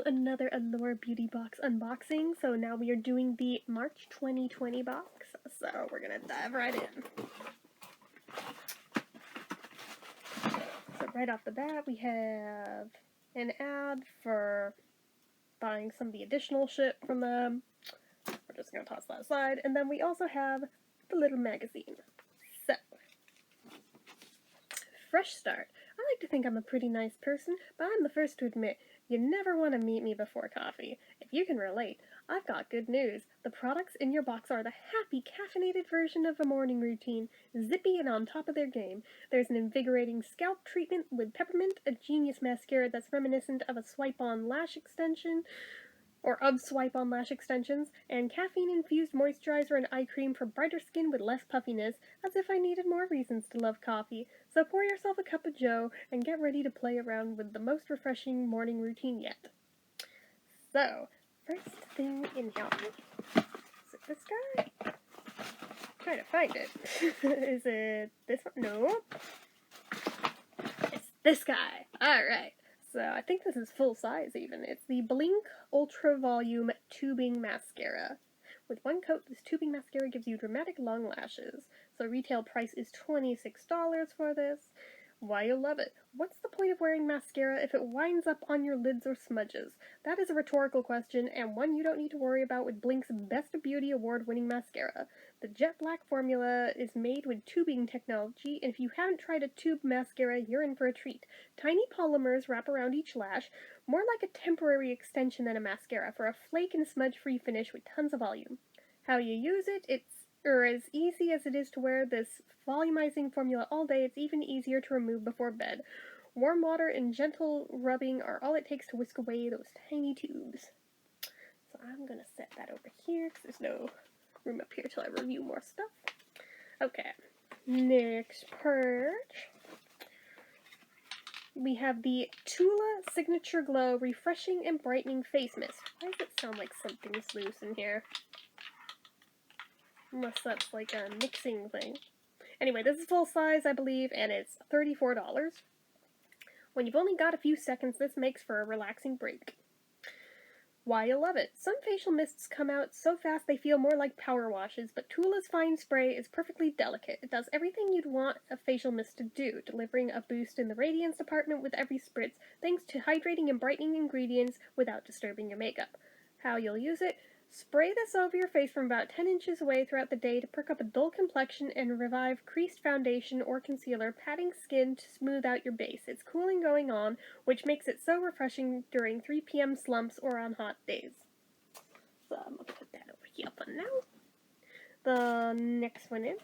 another Allure Beauty Box unboxing. So now we are doing the March 2020 box. So we're gonna dive right in. So right off the bat, we have an ad for buying some of the additional shit from them. We're just gonna toss that aside. And then we also have the little magazine. So, fresh start. I like to think I'm a pretty nice person, but I'm the first to admit you never want to meet me before coffee. If you can relate, I've got good news. The products in your box are the happy, caffeinated version of a morning routine, zippy and on top of their game. There's an invigorating scalp treatment with peppermint, a genius mascara that's reminiscent of a swipe-on lash extension, or of swipe-on lash extensions, and caffeine-infused moisturizer and eye cream for brighter skin with less puffiness, as if I needed more reasons to love coffee. So pour yourself a cup of joe and get ready to play around with the most refreshing morning routine yet. So, first thing in here. Is it this guy? I'm trying to find it. Is it this one? No. It's this guy. Alright. So I think this is full size even. It's the Blink Ultra Volume Tubing Mascara. With one coat, this tubing mascara gives you dramatic long lashes. So retail price is $26 for this. Why you love it? What's the point of wearing mascara if it winds up on your lids or smudges? That is a rhetorical question, and one you don't need to worry about with Blink's Best of Beauty award-winning mascara. The jet black formula is made with tubing technology, and if you haven't tried a tube mascara, you're in for a treat. Tiny polymers wrap around each lash, more like a temporary extension than a mascara, for a flake and smudge-free finish with tons of volume. How you use it, it's as easy as it is to wear this volumizing formula all day. It's even easier to remove before bed. Warm water and gentle rubbing are all it takes to whisk away those tiny tubes. So I'm going to set that over here because there's no room up here till I review more stuff. Okay, next purge. We have the Tula Signature Glow Refreshing and Brightening Face Mist. Why does it sound like something's loose in here? Unless that's like a mixing thing. Anyway, this is full size, I believe, and it's $34. When you've only got a few seconds, this makes for a relaxing break. Why you love it. Some facial mists come out so fast they feel more like power washes, but Tula's fine spray is perfectly delicate. It does everything you'd want a facial mist to do, delivering a boost in the radiance department with every spritz, thanks to hydrating and brightening ingredients without disturbing your makeup. How you'll use it? Spray this over your face from about 10 inches away throughout the day to perk up a dull complexion and revive creased foundation or concealer, patting skin to smooth out your base. It's cooling going on, which makes it so refreshing during 3 p.m. slumps or on hot days. So I'm going to put that over here for now. The next one is,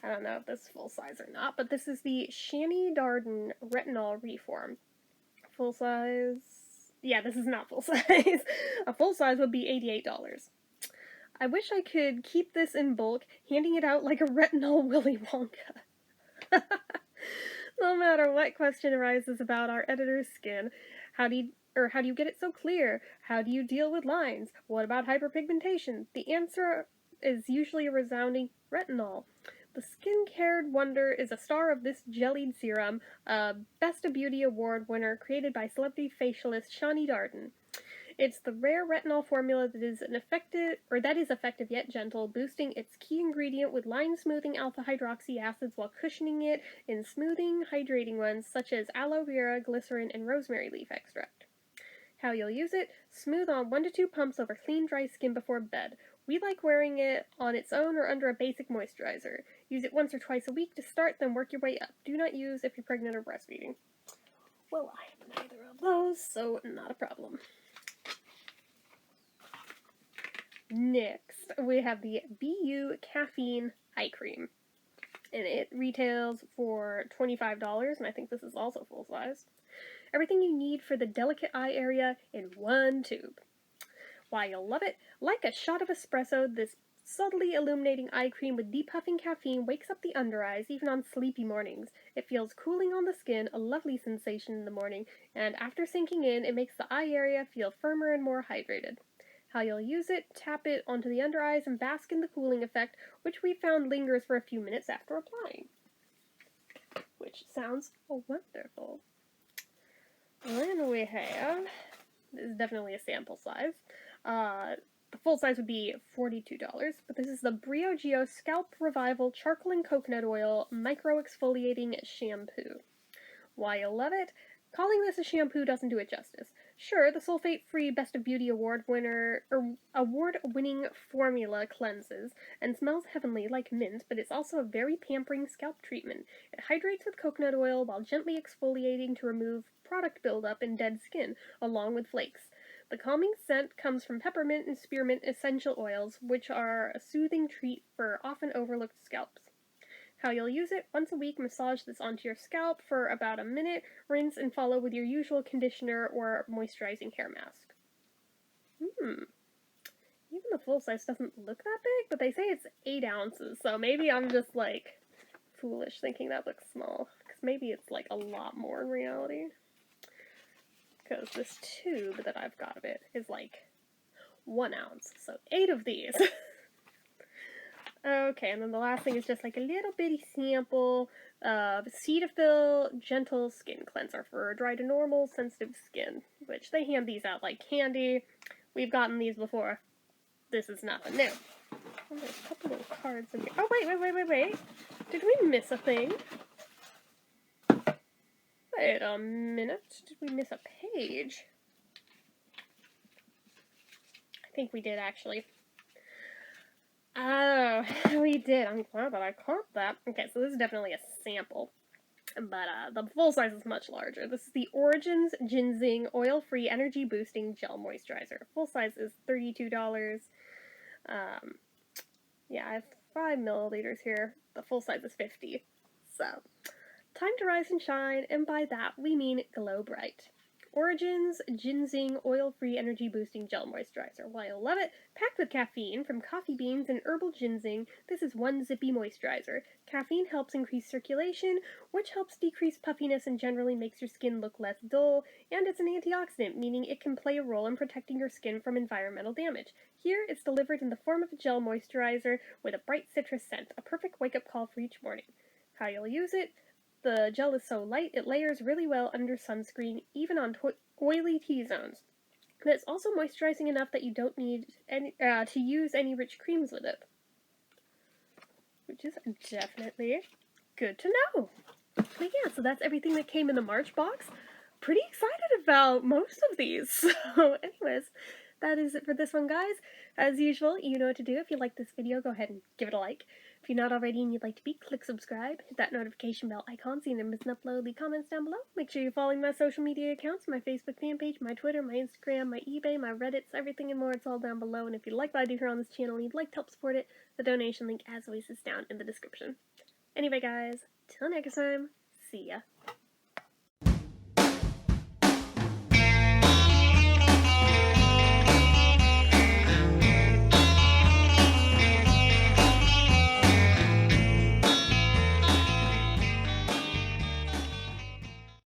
I don't know if this is full size or not, but this is the Shani Darden Retinol Reform. Full size. Yeah, this is not full size. A full size would be $88. I wish I could keep this in bulk, handing it out like a retinol Willy Wonka. No matter what question arises about our editor's skin, how do you get it so clear? How do you deal with lines? What about hyperpigmentation? The answer is usually a resounding retinol. The skin-cared wonder is a star of this jellied serum, a Best of Beauty award winner created by celebrity facialist Shani Darden. It's the rare retinol formula that is effective yet gentle, boosting its key ingredient with line-smoothing alpha-hydroxy acids while cushioning it in smoothing, hydrating ones such as aloe vera, glycerin, and rosemary leaf extract. How you'll use it? Smooth on 1 to 2 pumps over clean, dry skin before bed. We like wearing it on its own or under a basic moisturizer. Use it once or twice a week to start, then work your way up. Do not use if you're pregnant or breastfeeding. Well, I have neither of those, so not a problem. Next, we have the BU Caffeine Eye Cream. And it retails for $25, and I think this is also full size. Everything you need for the delicate eye area in one tube. Why you'll love it? Like a shot of espresso, this subtly illuminating eye cream with depuffing caffeine wakes up the under eyes even on sleepy mornings. It feels cooling on the skin, a lovely sensation in the morning, and after sinking in, it makes the eye area feel firmer and more hydrated. How you'll use it? Tap it onto the under eyes and bask in the cooling effect, which we found lingers for a few minutes after applying. Which sounds wonderful. Then we have, this is definitely a sample size. The full size would be $42, but this is the Briogeo Scalp Revival Charcoal and Coconut Oil Micro Exfoliating Shampoo. Why you love it? Calling this a shampoo doesn't do it justice. Sure, the sulfate-free Best of Beauty award-winning formula cleanses and smells heavenly like mint, but it's also a very pampering scalp treatment. It hydrates with coconut oil while gently exfoliating to remove product buildup in dead skin, along with flakes. The calming scent comes from peppermint and spearmint essential oils, which are a soothing treat for often overlooked scalps. How you'll use it: once a week, massage this onto your scalp for about a minute, rinse and follow with your usual conditioner or moisturizing hair mask. Even the full size doesn't look that big, but they say it's 8 ounces, so maybe I'm just like foolish thinking that looks small, because maybe it's like a lot more in reality. Because this tube that I've got of it is like 1 ounce, so 8 of these. Okay, and then the last thing is just like a little bitty sample of Cetaphil Gentle Skin Cleanser for dry to normal sensitive skin, which they hand these out like candy. We've gotten these before. This is nothing new. Oh, there's a couple little cards in here. Oh, wait. Did we miss a thing? Wait a minute. Did we miss a page? I think we did, actually. Oh, we did. I'm glad that I caught that. Okay, so this is definitely a sample. But the full size is much larger. This is the Origins Ginseng Oil-Free Energy Boosting Gel Moisturizer. Full size is $32. Yeah, I have 5 milliliters here. The full size is 50. So, time to rise and shine, and by that we mean glow bright. Origins Ginseng Oil-Free Energy Boosting Gel Moisturizer. While you'll love it, packed with caffeine from coffee beans and herbal ginseng, this is one zippy moisturizer. Caffeine helps increase circulation, which helps decrease puffiness and generally makes your skin look less dull, and it's an antioxidant, meaning it can play a role in protecting your skin from environmental damage. Here, it's delivered in the form of a gel moisturizer with a bright citrus scent, a perfect wake-up call for each morning. How you'll use it: the gel is so light, it layers really well under sunscreen, even on oily T-zones. And it's also moisturizing enough that you don't need to use any rich creams with it. Which is definitely good to know. But yeah, so that's everything that came in the March box. Pretty excited about most of these. So anyways, that is it for this one, guys. As usual, you know what to do. If you like this video, go ahead and give it a like. If you're not already and you'd like to be, click subscribe, hit that notification bell icon so you never miss an upload. Leave comments down below. Make sure you're following my social media accounts, my Facebook fan page, my Twitter, my Instagram, my eBay, my Reddits, everything and more. It's all down below. And if you like what I do here on this channel and you'd like to help support it, the donation link, as always, is down in the description. Anyway, guys, till next time, see ya.